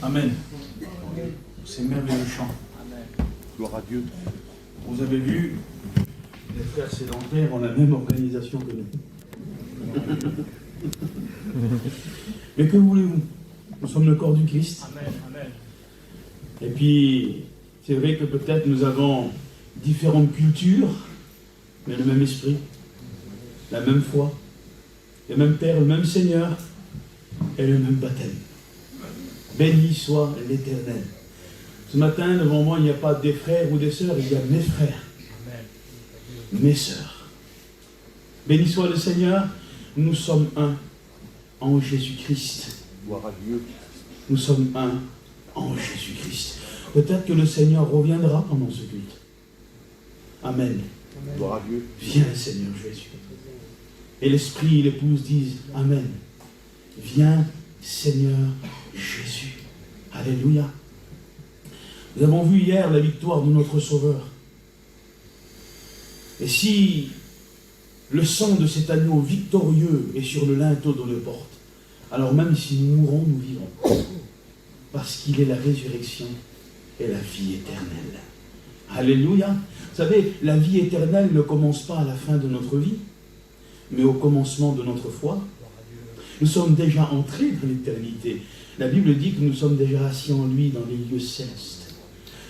Amen. C'est merveilleux chant. Gloire à Dieu. Vous avez vu, les frères sédentaires ont la même organisation que nous. Mais que voulez-vous? Nous sommes le corps du Christ. Amen. Amen. Et puis, c'est vrai que peut-être nous avons différentes cultures, mais le même esprit, la même foi, le même Père, le même Seigneur et le même baptême. Béni soit l'Éternel. Ce matin, devant moi, il n'y a pas des frères ou des sœurs, il y a mes frères, mes sœurs. Béni soit le Seigneur, nous sommes un en Jésus-Christ. Gloire à Dieu. Nous sommes un en Jésus-Christ. Peut-être que le Seigneur reviendra pendant ce culte. Amen. Gloire à Dieu. Viens, Seigneur Jésus. Et l'Esprit et l'épouse disent Amen. Viens, Seigneur Jésus. Alléluia. Nous avons vu hier la victoire de notre Sauveur. Et si le sang de cet agneau victorieux est sur le linteau de nos portes, alors même si nous mourons, nous vivrons. Parce qu'il est la résurrection et la vie éternelle. Alléluia. Vous savez, la vie éternelle ne commence pas à la fin de notre vie, mais au commencement de notre foi. Nous sommes déjà entrés dans l'éternité. La Bible dit que nous sommes déjà assis en lui dans les lieux célestes.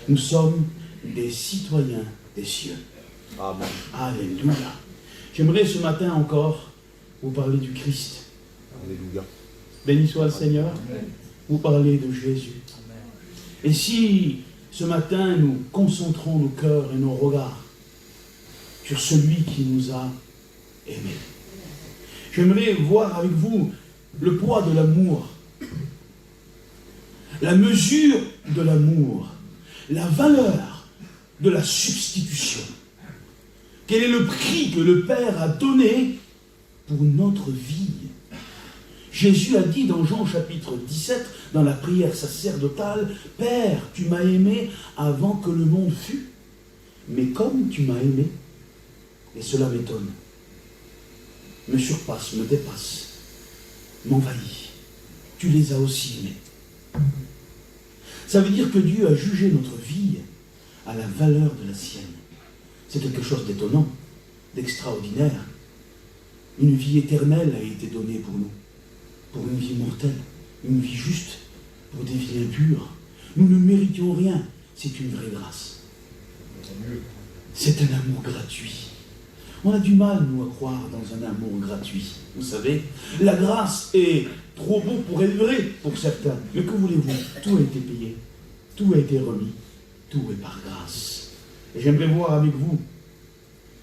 Nous sommes des citoyens des cieux. Amen. Alléluia. J'aimerais ce matin encore vous parler du Christ. Alléluia. Béni soit le Seigneur. Vous parlez de Jésus. Et si ce matin nous concentrons nos cœurs et nos regards sur celui qui nous a aimés, j'aimerais voir avec vous le poids de l'amour, la mesure de l'amour, la valeur de la substitution. Quel est le prix que le Père a donné pour notre vie? Jésus a dit dans Jean chapitre 17, dans la prière sacerdotale, « Père, tu m'as aimé avant que le monde fût, mais comme tu m'as aimé, et cela m'étonne, me surpasse, me dépasse, m'envahit, tu les as aussi aimés. » Ça veut dire que Dieu a jugé notre vie à la valeur de la sienne. C'est quelque chose d'étonnant, d'extraordinaire. Une vie éternelle a été donnée pour nous, pour une vie mortelle, une vie juste, pour des vies impures. Nous ne méritions rien, c'est une vraie grâce. C'est un amour gratuit. On a du mal, nous, à croire dans un amour gratuit. Vous savez, la grâce est trop beau pour être vrai pour certains. Mais que voulez-vous? Tout a été payé, tout a été remis, tout est par grâce. Et j'aimerais voir avec vous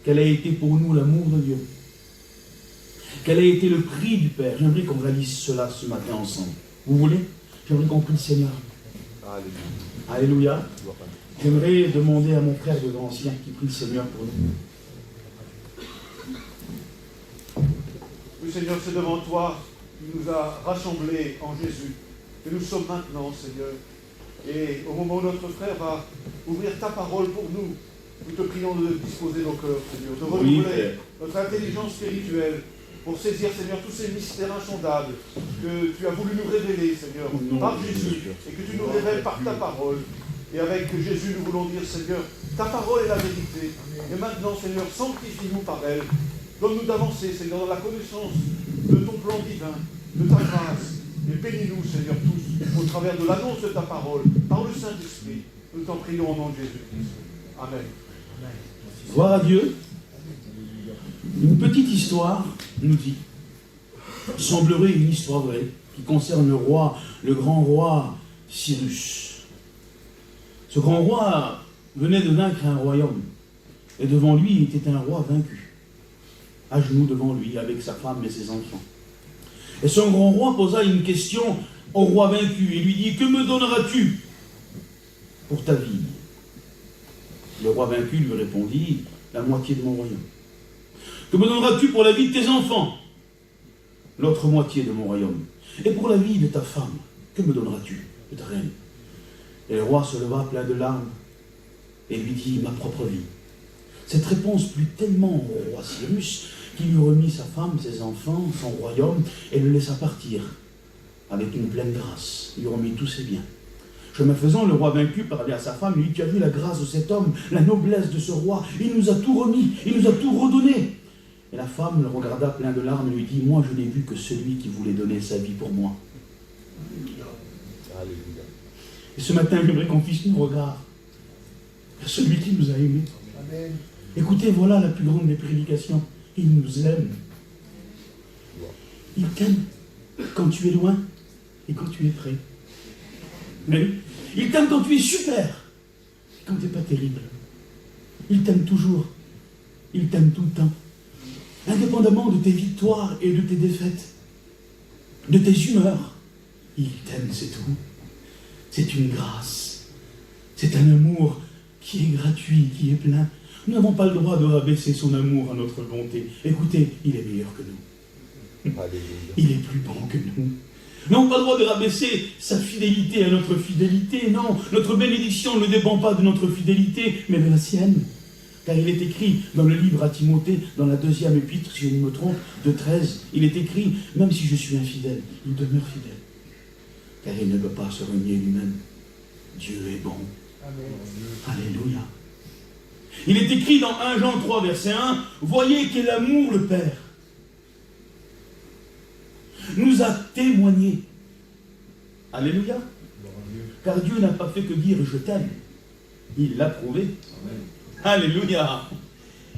quel a été pour nous l'amour de Dieu. Quel a été le prix du Père? J'aimerais qu'on réalise cela ce matin ensemble. Vous voulez? J'aimerais qu'on prie le Seigneur. Alléluia. Alléluia. J'aimerais demander à mon frère de l'ancien qui prie le Seigneur pour nous. Oui, Seigneur, c'est devant toi qui nous a rassemblés en Jésus, que nous sommes maintenant, Seigneur. Et au moment où notre frère va ouvrir ta parole pour nous, nous te prions de disposer nos cœurs, Seigneur, de renouveler notre intelligence spirituelle pour saisir, Seigneur, tous ces mystères insondables que tu as voulu nous révéler, Seigneur, par Jésus, et que tu nous révèles par ta parole. Et avec Jésus, nous voulons dire, Seigneur, ta parole est la vérité. Et maintenant, Seigneur, sanctifie-nous par elle. Donne-nous d'avancer, Seigneur, dans la connaissance de ton plan divin, de ta grâce. Et bénis-nous, Seigneur, tous, au travers de l'annonce de ta parole, par le Saint-Esprit. Nous t'en prions au nom de Jésus-Christ. Amen. Gloire à Dieu. Une petite histoire nous dit, semblerait une histoire vraie, qui concerne le grand roi Cyrus. Ce grand roi venait de vaincre un royaume, et devant lui il était un roi vaincu, à genoux devant lui, avec sa femme et ses enfants. Et son grand roi posa une question au roi vaincu, et lui dit, « Que me donneras-tu pour ta vie ?» Le roi vaincu lui répondit, « La moitié de mon royaume. » « Que me donneras-tu pour la vie de tes enfants? » L'autre moitié de mon royaume. « Et pour la vie de ta femme, que me donneras-tu, de ta reine ?» Et le roi se leva plein de larmes et lui dit, « Ma propre vie. » Cette réponse plut tellement au roi Cyrus qu'il lui remit sa femme, ses enfants, son royaume et le laissa partir avec une pleine grâce, lui remit tous ses biens. Chemin faisant, le roi vaincu parlait à sa femme, lui dit, tu as vu la grâce de cet homme, la noblesse de ce roi, il nous a tout remis, il nous a tout redonné. Et la femme le regarda plein de larmes et lui dit, moi je n'ai vu que celui qui voulait donner sa vie pour moi. Alléluia. Et ce matin, j'aimerais qu'on fixe nos regards vers celui qui nous a aimés. Amen. Écoutez, voilà la plus grande des prédications. Il nous aime. Il t'aime quand tu es loin et quand tu es près. Mais il t'aime quand tu es super et quand tu n'es pas terrible. Il t'aime toujours. Il t'aime tout le temps. Indépendamment de tes victoires et de tes défaites, de tes humeurs, il t'aime, c'est tout. C'est une grâce. C'est un amour qui est gratuit, qui est plein. Nous n'avons pas le droit de rabaisser son amour à notre bonté. Écoutez, il est meilleur que nous. Alléluia. Il est plus bon que nous. Nous n'avons pas le droit de rabaisser sa fidélité à notre fidélité. Non, notre bénédiction ne dépend pas de notre fidélité, mais de la sienne. Car il est écrit dans le livre à Timothée, dans la 2e épître, si je ne me trompe, de 13, il est écrit, même si je suis infidèle, il demeure fidèle. Car il ne peut pas se renier lui-même. Dieu est bon. Amen. Alléluia. Il est écrit dans 1 Jean 3, verset 1, voyez quel amour le Père nous a témoigné. Alléluia. Car Dieu n'a pas fait que dire je t'aime. Il l'a prouvé. Alléluia.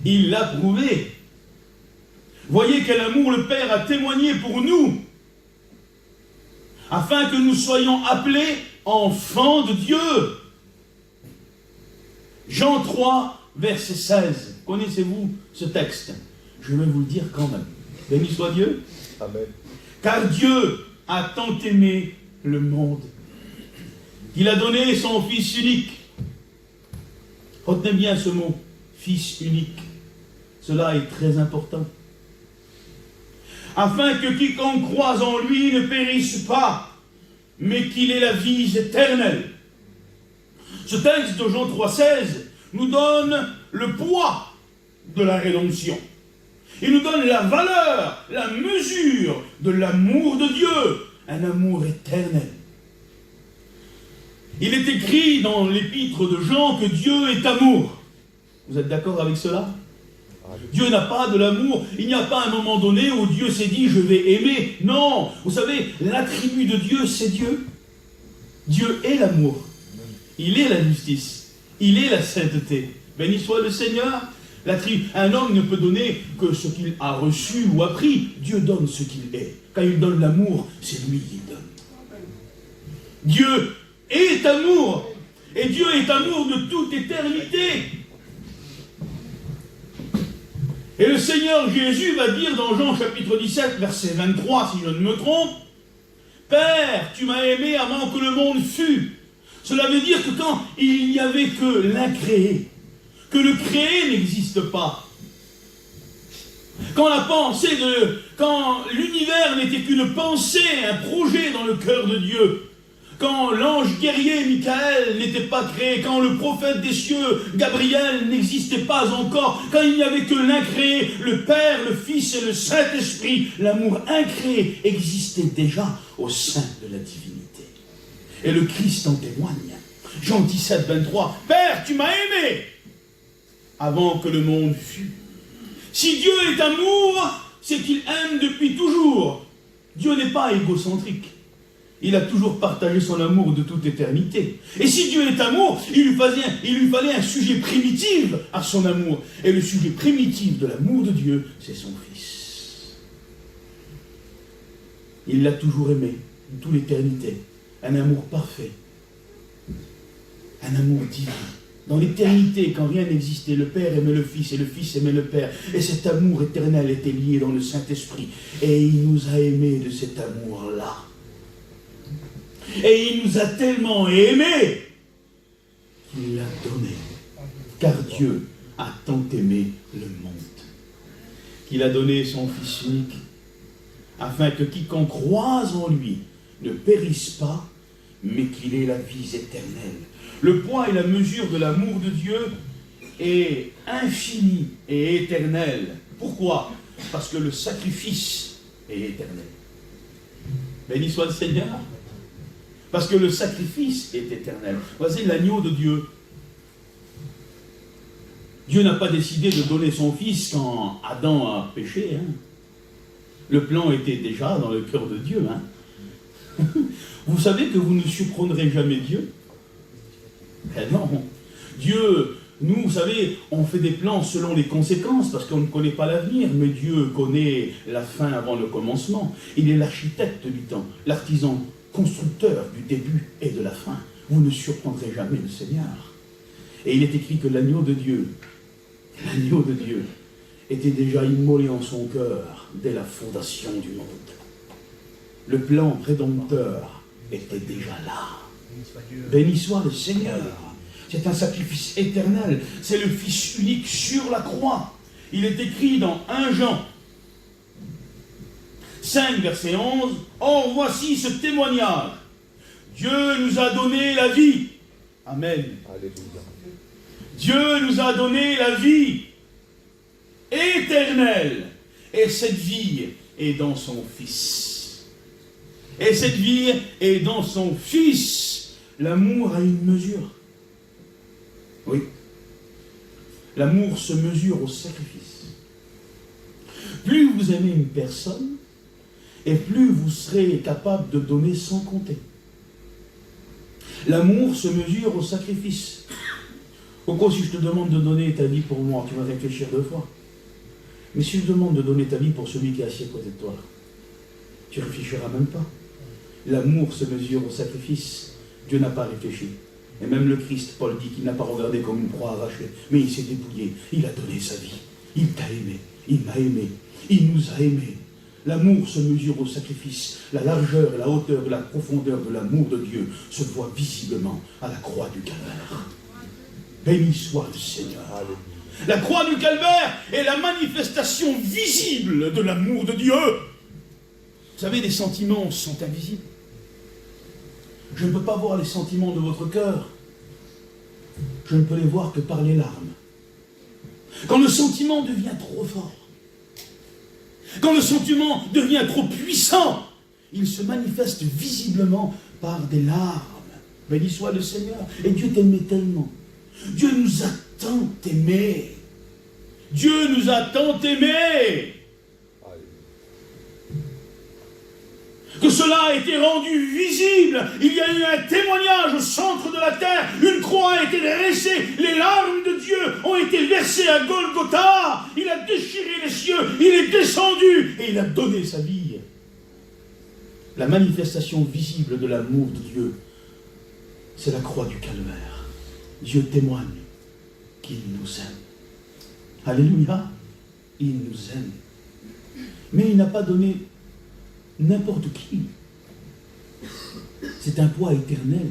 Il l'a prouvé. Voyez quel amour le Père a témoigné pour nous, afin que nous soyons appelés enfants de Dieu. Jean 3, verset 16. Connaissez-vous ce texte? Je vais vous le dire quand même. Béni soit Dieu. Amen. Car Dieu a tant aimé le monde qu'il a donné son Fils unique. Retenez bien ce mot, Fils unique. Cela est très important. Afin que quiconque croise en lui ne périsse pas, mais qu'il ait la vie éternelle. Ce texte de Jean 3,16 nous donne le poids de la rédemption. Il nous donne la valeur, la mesure de l'amour de Dieu, un amour éternel. Il est écrit dans l'épître de Jean que Dieu est amour. Vous êtes d'accord avec cela? Dieu n'a pas de l'amour. Il n'y a pas un moment donné où Dieu s'est dit je vais aimer. Non, vous savez, l'attribut de Dieu, c'est Dieu. Dieu est l'amour. Il est la justice. Il est la sainteté. Béni soit le Seigneur. Un homme ne peut donner que ce qu'il a reçu ou appris. Dieu donne ce qu'il est. Quand il donne l'amour, c'est lui qui donne. Dieu est amour. Et Dieu est amour de toute éternité. Et le Seigneur Jésus va dire dans Jean chapitre 17, verset 23, si je ne me trompe, « Père, tu m'as aimé avant que le monde fût. » Cela veut dire que quand il n'y avait que l'incréé, que le créé n'existe pas, quand l'univers n'était qu'une pensée, un projet dans le cœur de Dieu, quand l'ange guerrier Michael n'était pas créé, quand le prophète des cieux Gabriel n'existait pas encore, quand il n'y avait que l'incréé, le Père, le Fils et le Saint-Esprit, l'amour incréé existait déjà au sein de la divinité. Et le Christ en témoigne. Jean 17, 23, « Père, tu m'as aimé avant que le monde fût. » Si Dieu est amour, c'est qu'il aime depuis toujours. Dieu n'est pas égocentrique. Il a toujours partagé son amour de toute éternité. Et si Dieu est amour, il lui fallait un sujet primitif à son amour. Et le sujet primitif de l'amour de Dieu, c'est son Fils. Il l'a toujours aimé, de toute l'éternité. Un amour parfait. Un amour divin. Dans l'éternité, quand rien n'existait, le Père aimait le Fils et le Fils aimait le Père. Et cet amour éternel était lié dans le Saint-Esprit. Et il nous a aimés de cet amour-là. Et il nous a tellement aimés qu'il l'a donné. Car Dieu a tant aimé le monde qu'il a donné son Fils unique, afin que quiconque croise en lui ne périsse pas, mais qu'il ait la vie éternelle. Le poids et la mesure de l'amour de Dieu est infini et éternel. Pourquoi? Parce que le sacrifice est éternel. Béni soit le Seigneur. Parce que le sacrifice est éternel. Voici l'agneau de Dieu. Dieu n'a pas décidé de donner son fils quand Adam a péché. Hein. Le plan était déjà dans le cœur de Dieu. Hein. Vous savez que vous ne surprendrez jamais Dieu? Eh non. Dieu, nous, vous savez, on fait des plans selon les conséquences, parce qu'on ne connaît pas l'avenir, mais Dieu connaît la fin avant le commencement. Il est l'architecte du temps, l'artisan constructeur du début et de la fin. Vous ne surprendrez jamais le Seigneur. Et il est écrit que l'agneau de Dieu, était déjà immolé en son cœur dès la fondation du monde. Le plan rédempteur était déjà là. Béni soit le Seigneur. C'est un sacrifice éternel. C'est le Fils unique sur la croix. Il est écrit dans 1 Jean 5, verset 11. Or, voici ce témoignage. Dieu nous a donné la vie. Amen. Alléluia. Dieu nous a donné la vie éternelle. Et cette vie est dans son Fils. Et cette vie est dans son Fils. L'amour a une mesure. Oui. L'amour se mesure au sacrifice. Plus vous aimez une personne, et plus vous serez capable de donner sans compter. L'amour se mesure au sacrifice. Pourquoi si je te demande de donner ta vie pour moi, tu vas réfléchir 2 fois. Mais si je te demande de donner ta vie pour celui qui est assis à côté de toi, tu ne réfléchiras même pas. L'amour se mesure au sacrifice. Dieu n'a pas réfléchi. Et même le Christ, Paul dit qu'il n'a pas regardé comme une proie arrachée, mais il s'est dépouillé, il a donné sa vie. Il t'a aimé, il m'a aimé, il nous a aimés. L'amour se mesure au sacrifice. La largeur, la hauteur et la profondeur de l'amour de Dieu se voient visiblement à la croix du calvaire. Béni soit le Seigneur. Alléluia. La croix du calvaire est la manifestation visible de l'amour de Dieu. Vous savez, les sentiments sont invisibles. Je ne peux pas voir les sentiments de votre cœur. Je ne peux les voir que par les larmes. Quand le sentiment devient trop fort, quand le sentiment devient trop puissant, il se manifeste visiblement par des larmes. Béni soit le Seigneur. Et Dieu t'aimait tellement. Dieu nous a tant aimés. Dieu nous a tant aimés. Que cela a été rendu visible. Il y a eu un témoignage au centre de la terre. Une croix a été dressée. Les larmes de Dieu ont été versées à Golgotha. Il a déchiré les cieux. Il est descendu et il a donné sa vie. La manifestation visible de l'amour de Dieu, c'est la croix du calvaire. Dieu témoigne qu'il nous aime. Alléluia. Il nous aime. Mais il n'a pas donné n'importe qui. C'est un poids éternel.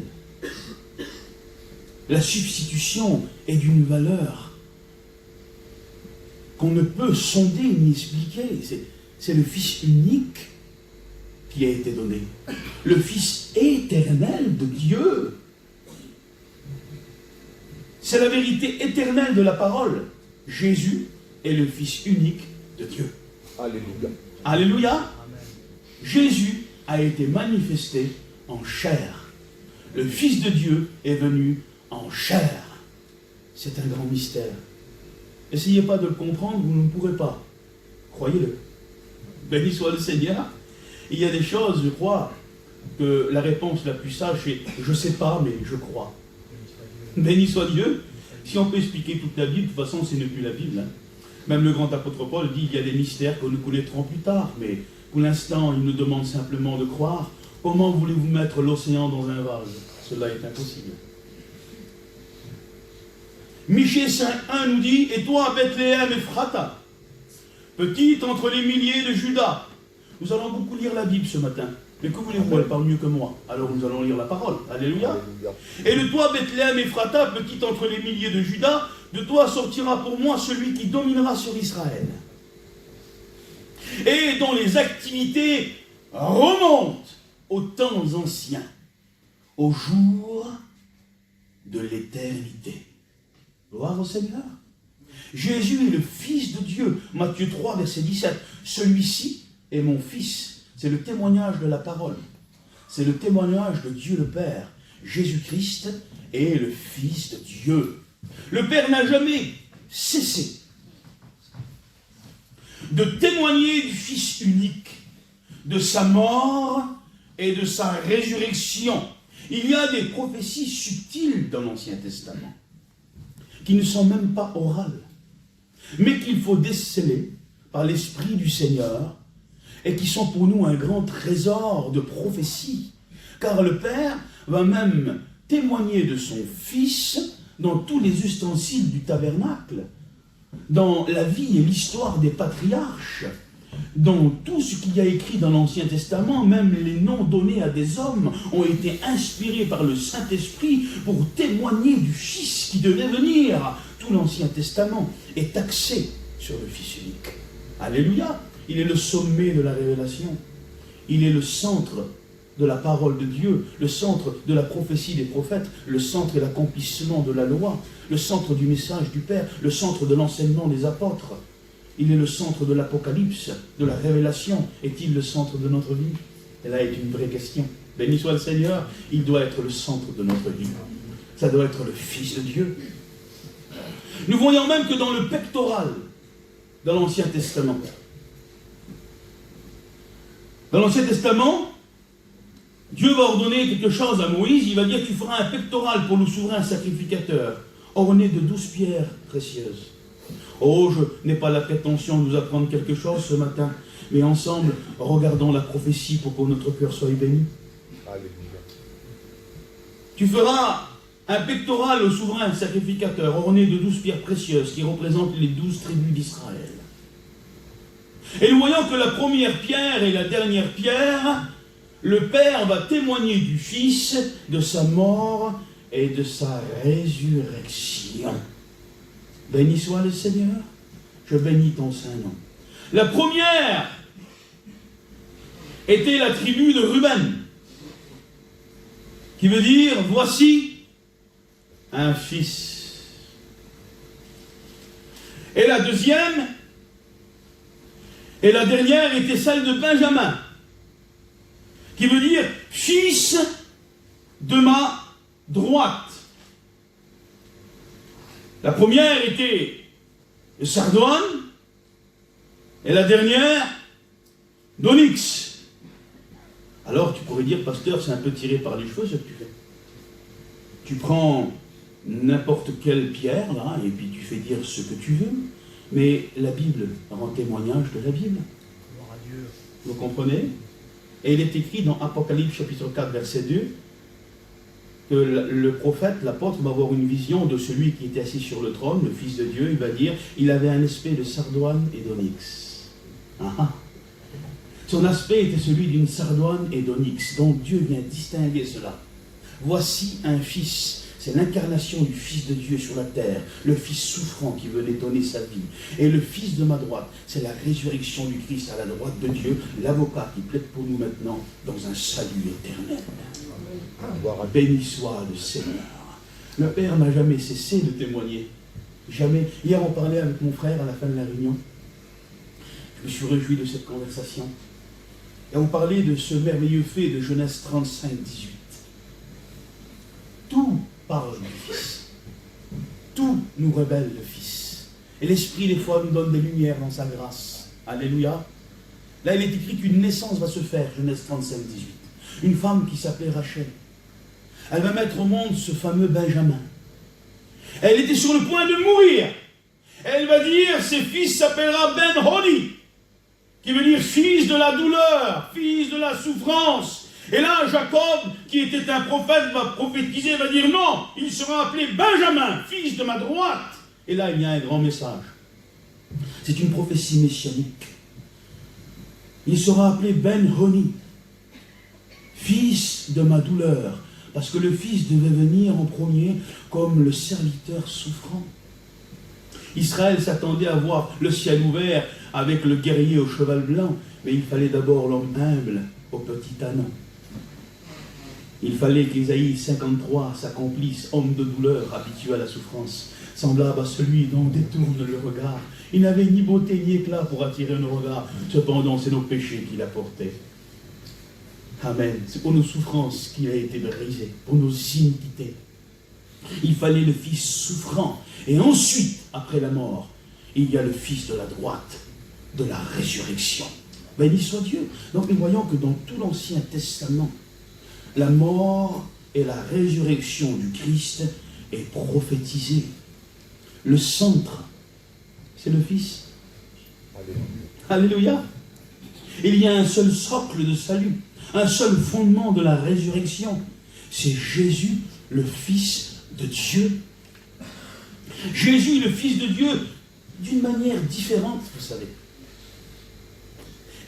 La substitution est d'une valeur qu'on ne peut sonder ni expliquer. C'est le Fils unique qui a été donné. Le Fils éternel de Dieu. C'est la vérité éternelle de la parole. Jésus est le Fils unique de Dieu. Alléluia. Alléluia. Jésus a été manifesté en chair. Le Fils de Dieu est venu en chair. C'est un grand mystère. Essayez pas de le comprendre, vous ne pourrez pas. Croyez-le. Béni soit le Seigneur. Il y a des choses, je crois, que la réponse la plus sage est « je ne sais pas, mais je crois ». Béni soit Dieu. Si on peut expliquer toute la Bible, de toute façon, ce n'est plus la Bible. Hein. Même le grand apôtre Paul dit il y a des mystères que nous connaîtrons plus tard, mais pour l'instant, il nous demande simplement de croire. Comment voulez-vous mettre l'océan dans un vase? Cela est impossible. Michée 5.1 nous dit « Et toi, Bethléem Ephrata, petite entre les milliers de Juda ». Nous allons beaucoup lire la Bible ce matin. Mais que voulez-vous, elle parle mieux que moi. Alors nous allons lire la parole. Alléluia. Alléluia. Et de toi, Bethléem Ephrata, petite entre les milliers de Juda, de toi sortira pour moi celui qui dominera sur Israël. Et dont les activités remontent aux temps anciens, au jour de l'éternité. Gloire au Seigneur. Jésus est le Fils de Dieu. Matthieu 3, verset 17. Celui-ci est mon Fils. c'est le témoignage de la parole. C'est le témoignage de Dieu le Père. Jésus-Christ est le Fils de Dieu. Le Père n'a jamais cessé de témoigner du Fils unique, de sa mort et de sa résurrection. Il y a des prophéties subtiles dans l'Ancien Testament, qui ne sont même pas orales, mais qu'il faut déceler par l'Esprit du Seigneur, et qui sont pour nous un grand trésor de prophétie, car le Père va même témoigner de son Fils dans tous les ustensiles du tabernacle, dans la vie et l'histoire des patriarches, dans tout ce qu'il y a écrit dans l'Ancien Testament, même les noms donnés à des hommes ont été inspirés par le Saint-Esprit pour témoigner du Fils qui devait venir. Tout l'Ancien Testament est axé sur le Fils unique. Alléluia! Il est le sommet de la révélation. Il est le centre de la parole de Dieu, le centre de la prophétie des prophètes, le centre et l'accomplissement de la loi, le centre du message du Père, le centre de l'enseignement des apôtres. Il est le centre de l'Apocalypse, de la révélation. Est-il le centre de notre vie? Et là est une vraie question. Béni soit le Seigneur, il doit être le centre de notre vie. Ça doit être le Fils de Dieu. Nous voyons même que dans le pectoral, dans l'Ancien Testament, Dieu va ordonner quelque chose à Moïse, il va dire: tu feras un pectoral pour le souverain sacrificateur, orné de 12 pierres précieuses. Oh, je n'ai pas la prétention de nous apprendre quelque chose ce matin, mais ensemble, regardons la prophétie pour que notre cœur soit béni. Alléluia. Tu feras un pectoral au souverain sacrificateur, orné de 12 pierres précieuses, qui représentent les 12 tribus d'Israël. Et nous voyons que la première pierre et la dernière pierre, le Père va témoigner du Fils, de sa mort et de sa résurrection. Béni soit le Seigneur, je bénis ton saint nom. La première était la tribu de Ruben, qui veut dire: voici un fils. Et la deuxième et la dernière était celle de Benjamin, qui veut dire fils de ma droite. La première était le sardoine, et la dernière, d'onyx. Alors tu pourrais dire: pasteur, c'est un peu tiré par les cheveux ce que tu fais. Tu prends n'importe quelle pierre, là, et puis tu fais dire ce que tu veux, mais la Bible rend témoignage de la Bible. Gloire à Dieu. Vous comprenez? Et il est écrit dans Apocalypse chapitre 4, verset 2, que le prophète, l'apôtre, va avoir une vision de celui qui était assis sur le trône, le Fils de Dieu. Il va dire: il avait un aspect de sardoine et d'onyx. Son aspect était celui d'une sardoine et d'onyx. Donc Dieu vient distinguer cela. Voici un fils. C'est l'incarnation du Fils de Dieu sur la terre, le Fils souffrant qui venait donner sa vie. Et le Fils de ma droite, c'est la résurrection du Christ à la droite de Dieu, l'avocat qui plaide pour nous maintenant dans un salut éternel. Béni soit le Seigneur. Le Père n'a jamais cessé de témoigner. Jamais. Hier, on parlait avec mon frère à la fin de la réunion. Je me suis réjoui de cette conversation. Et on parlait de ce merveilleux fait de Genèse 35, 18. Tout parle du Fils. Tout nous révèle le Fils. Et l'Esprit, des fois, nous donne des lumières dans sa grâce. Alléluia. Là, il est écrit qu'une naissance va se faire, Genèse 35, 18. Une femme qui s'appelait Rachel. Elle va mettre au monde ce fameux Benjamin. Elle était sur le point de mourir. Elle va dire: ses fils s'appellera Ben-Honi, qui veut dire fils de la douleur, fils de la souffrance. Et là, Jacob, qui était un prophète, va prophétiser, va dire: non, il sera appelé Benjamin, fils de ma droite. Et là, il y a un grand message. C'est une prophétie messianique. Il sera appelé Ben-Honi, fils de ma douleur. Parce que le Fils devait venir en premier comme le serviteur souffrant. Israël s'attendait à voir le ciel ouvert avec le guerrier au cheval blanc, mais il fallait d'abord l'homme humble au petit ânon. Il fallait qu'Ésaïe 53 s'accomplisse, homme de douleur, habitué à la souffrance, semblable à celui dont on détourne le regard. Il n'avait ni beauté ni éclat pour attirer nos regards, cependant c'est nos péchés qu'il a portés. Amen. C'est pour nos souffrances qu'il a été brisé, pour nos iniquités. Il fallait le Fils souffrant. Et ensuite, après la mort, il y a le Fils de la droite, de la résurrection. Béni soit Dieu. Donc nous voyons que dans tout l'Ancien Testament, la mort et la résurrection du Christ est prophétisée. Le centre, c'est le Fils. Alléluia. Il y a un seul socle de salut, un seul fondement de la résurrection. C'est Jésus, le Fils de Dieu. Jésus, le Fils de Dieu, d'une manière différente, vous savez.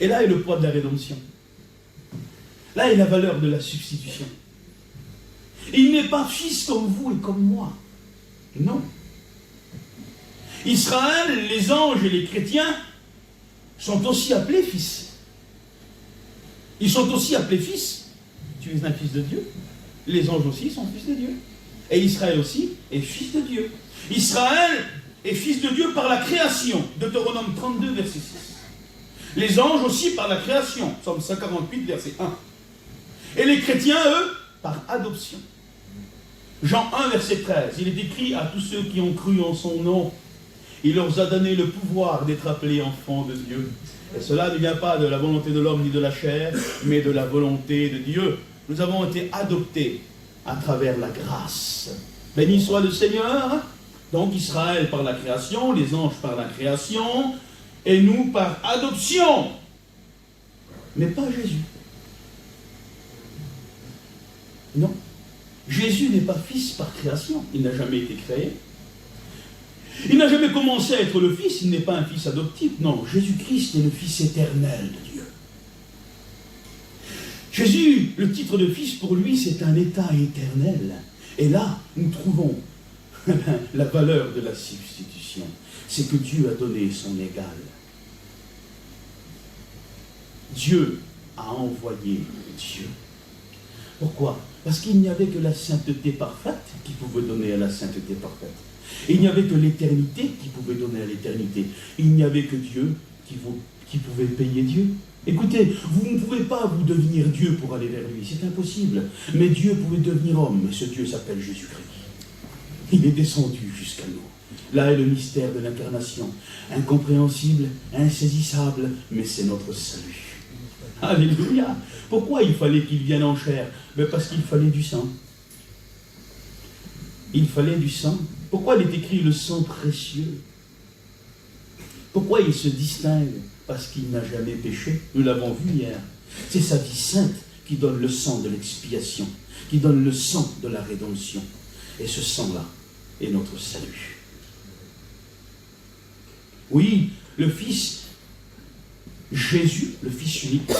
Et là est le poids de la rédemption. Là est la valeur de la substitution. Il n'est pas fils comme vous et comme moi. Non. Israël, les anges et les chrétiens sont aussi appelés fils. Ils sont aussi appelés fils. Tu es un fils de Dieu. Les anges aussi sont fils de Dieu. Et Israël aussi est fils de Dieu. Israël est fils de Dieu par la création. Deutéronome 32, verset 6. Les anges aussi par la création. Psaume 148, verset 1. Et les chrétiens, eux, par adoption. Jean 1, verset 13. Il est écrit à tous ceux qui ont cru en son nom. Il leur a donné le pouvoir d'être appelés enfants de Dieu. Et cela ne vient pas de la volonté de l'homme ni de la chair, mais de la volonté de Dieu. Nous avons été adoptés à travers la grâce. Béni soit le Seigneur. Donc Israël par la création, les anges par la création, et nous par adoption. Mais pas Jésus. Non. Jésus n'est pas fils par création. Il n'a jamais été créé. Il n'a jamais commencé à être le Fils, il n'est pas un Fils adoptif. Non, Jésus-Christ est le Fils éternel de Dieu. Jésus, le titre de Fils pour lui, c'est un état éternel. Et là, nous trouvons la valeur de la substitution. C'est que Dieu a donné son égal. Dieu a envoyé Dieu. Pourquoi? Parce qu'il n'y avait que la sainteté parfaite qui pouvait donner à la sainteté parfaite. Il n'y avait que l'éternité qui pouvait donner à l'éternité. Il n'y avait que Dieu qui pouvait payer Dieu. Écoutez, vous ne pouvez pas vous devenir Dieu pour aller vers lui, c'est impossible. Mais Dieu pouvait devenir homme, et ce Dieu s'appelle Jésus-Christ. Il est descendu jusqu'à nous. Là est le mystère de l'incarnation. Incompréhensible, insaisissable, mais c'est notre salut. Alléluia. Pourquoi il fallait qu'il vienne en chair? Parce qu'il fallait du sang. Il fallait du sang. Pourquoi il est écrit le sang précieux? Pourquoi il se distingue? Parce qu'il n'a jamais péché. Nous l'avons vu hier. C'est sa vie sainte qui donne le sang de l'expiation, qui donne le sang de la rédemption. Et ce sang-là est notre salut. Oui, le Fils, Jésus, le Fils unique,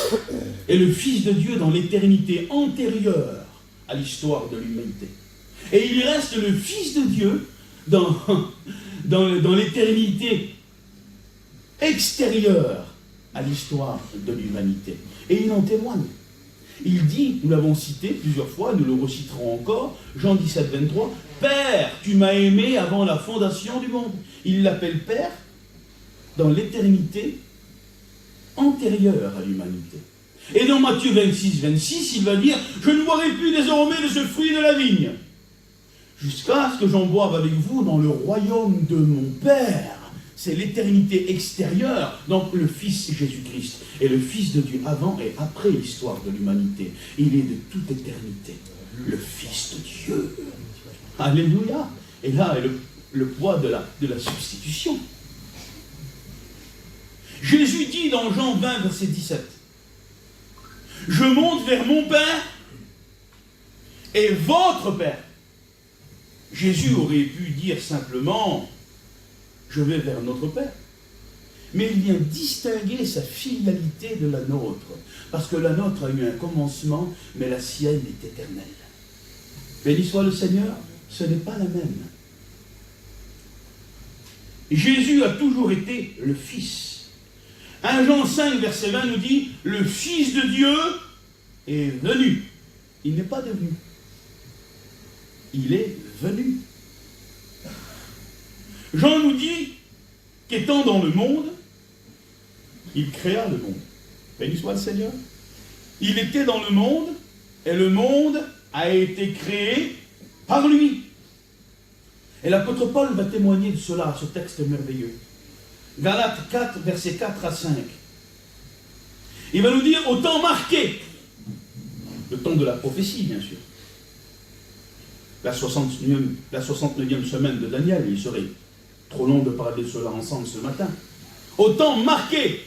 est le Fils de Dieu dans l'éternité antérieure à l'histoire de l'humanité. Et il reste le Fils de Dieu dans l'éternité extérieure à l'histoire de l'humanité. Et il en témoigne. Il dit, nous l'avons cité plusieurs fois, nous le reciterons encore, Jean 17, 23, « Père, tu m'as aimé avant la fondation du monde. » Il l'appelle Père dans l'éternité antérieure à l'humanité. Et dans Matthieu 26, 26, il va dire, « Je ne boirai plus désormais de ce fruit de la vigne, jusqu'à ce que j'en boive avec vous dans le royaume de mon Père. » C'est l'éternité extérieure, donc le Fils Jésus-Christ est le Fils de Dieu avant et après l'histoire de l'humanité. Il est de toute éternité, le Fils de Dieu. Alléluia. Et là est le poids de la substitution. Jésus dit dans Jean 20, verset 17, « Je monte vers mon Père et votre Père. » Jésus aurait pu dire simplement, je vais vers notre Père. Mais il vient distinguer sa filialité de la nôtre. Parce que la nôtre a eu un commencement, mais la sienne est éternelle. Béni soit le Seigneur, ce n'est pas la même. Jésus a toujours été le Fils. 1 Jean 5, verset 20 nous dit, le Fils de Dieu est venu. Il n'est pas devenu. Il est venu. Jean nous dit qu'étant dans le monde, il créa le monde. Béni soit le Seigneur. Il était dans le monde, et le monde a été créé par lui. Et l'apôtre Paul va témoigner de cela, ce texte merveilleux. Galates 4, versets 4 à 5. Il va nous dire, au temps marqué, le temps de la prophétie, bien sûr, la 69e semaine de Daniel, il serait trop long de parler de cela ensemble ce matin. Au temps marqué,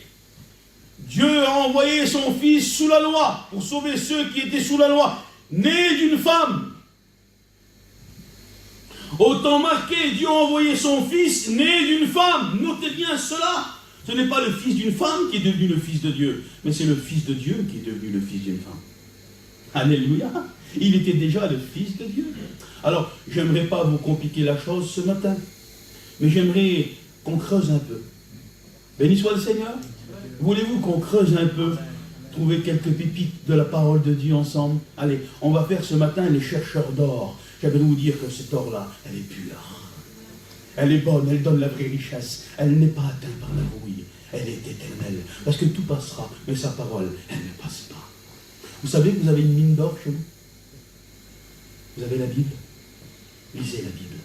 Dieu a envoyé son Fils sous la loi, pour sauver ceux qui étaient sous la loi, nés d'une femme. Au temps marqué, Dieu a envoyé son Fils né d'une femme. Notez bien cela. Ce n'est pas le fils d'une femme qui est devenu le Fils de Dieu, mais c'est le Fils de Dieu qui est devenu le fils d'une femme. Alléluia. Il était déjà le Fils de Dieu. Alors, j'aimerais pas vous compliquer la chose ce matin, mais j'aimerais qu'on creuse un peu. Béni soit le Seigneur. Voulez-vous qu'on creuse un peu, trouver quelques pépites de la parole de Dieu ensemble? Allez, on va faire ce matin les chercheurs d'or. J'aimerais vous dire que cet or-là, elle est pure. Elle est bonne, elle donne la vraie richesse. Elle n'est pas atteinte par la rouille. Elle est éternelle. Parce que tout passera, mais sa parole, elle ne passe pas. Vous savez que vous avez une mine d'or chez vous? Vous avez la Bible? Lisez la Bible.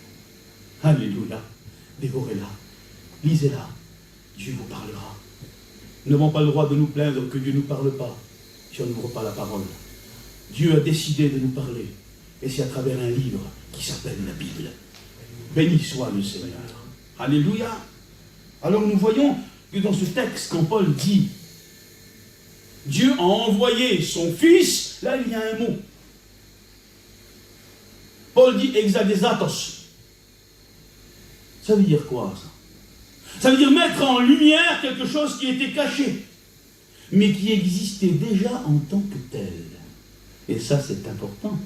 Alléluia. Dévorez-la. Lisez-la. Dieu vous parlera. Nous n'avons pas le droit de nous plaindre que Dieu ne nous parle pas si on n'ouvre pas la parole. Dieu a décidé de nous parler. Et c'est à travers un livre qui s'appelle la Bible. Béni soit le Seigneur. Alléluia. Alors nous voyons que dans ce texte, quand Paul dit Dieu a envoyé son Fils, là il y a un mot. Paul dit exagesatos. Ça veut dire quoi ça? Ça veut dire mettre en lumière quelque chose qui était caché, mais qui existait déjà en tant que tel. Et ça c'est important.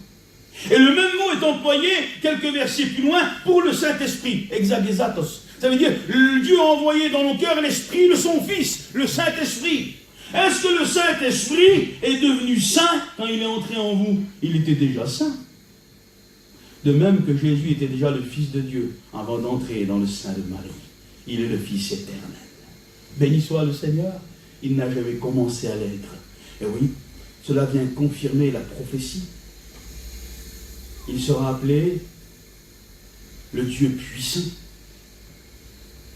Et le même mot est employé quelques versets plus loin pour le Saint-Esprit, exagesatos. Ça veut dire Dieu a envoyé dans nos cœurs l'Esprit de son Fils, le Saint-Esprit. Est-ce que le Saint-Esprit est devenu saint quand il est entré en vous? Il était déjà saint. De même que Jésus était déjà le Fils de Dieu avant d'entrer dans le sein de Marie. Il est le Fils éternel. Béni soit le Seigneur, il n'a jamais commencé à l'être. Et oui, cela vient confirmer la prophétie. Il sera appelé le Dieu puissant.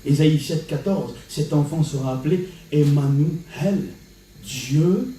Ésaïe 7,14, cet enfant sera appelé Emmanuel, Dieu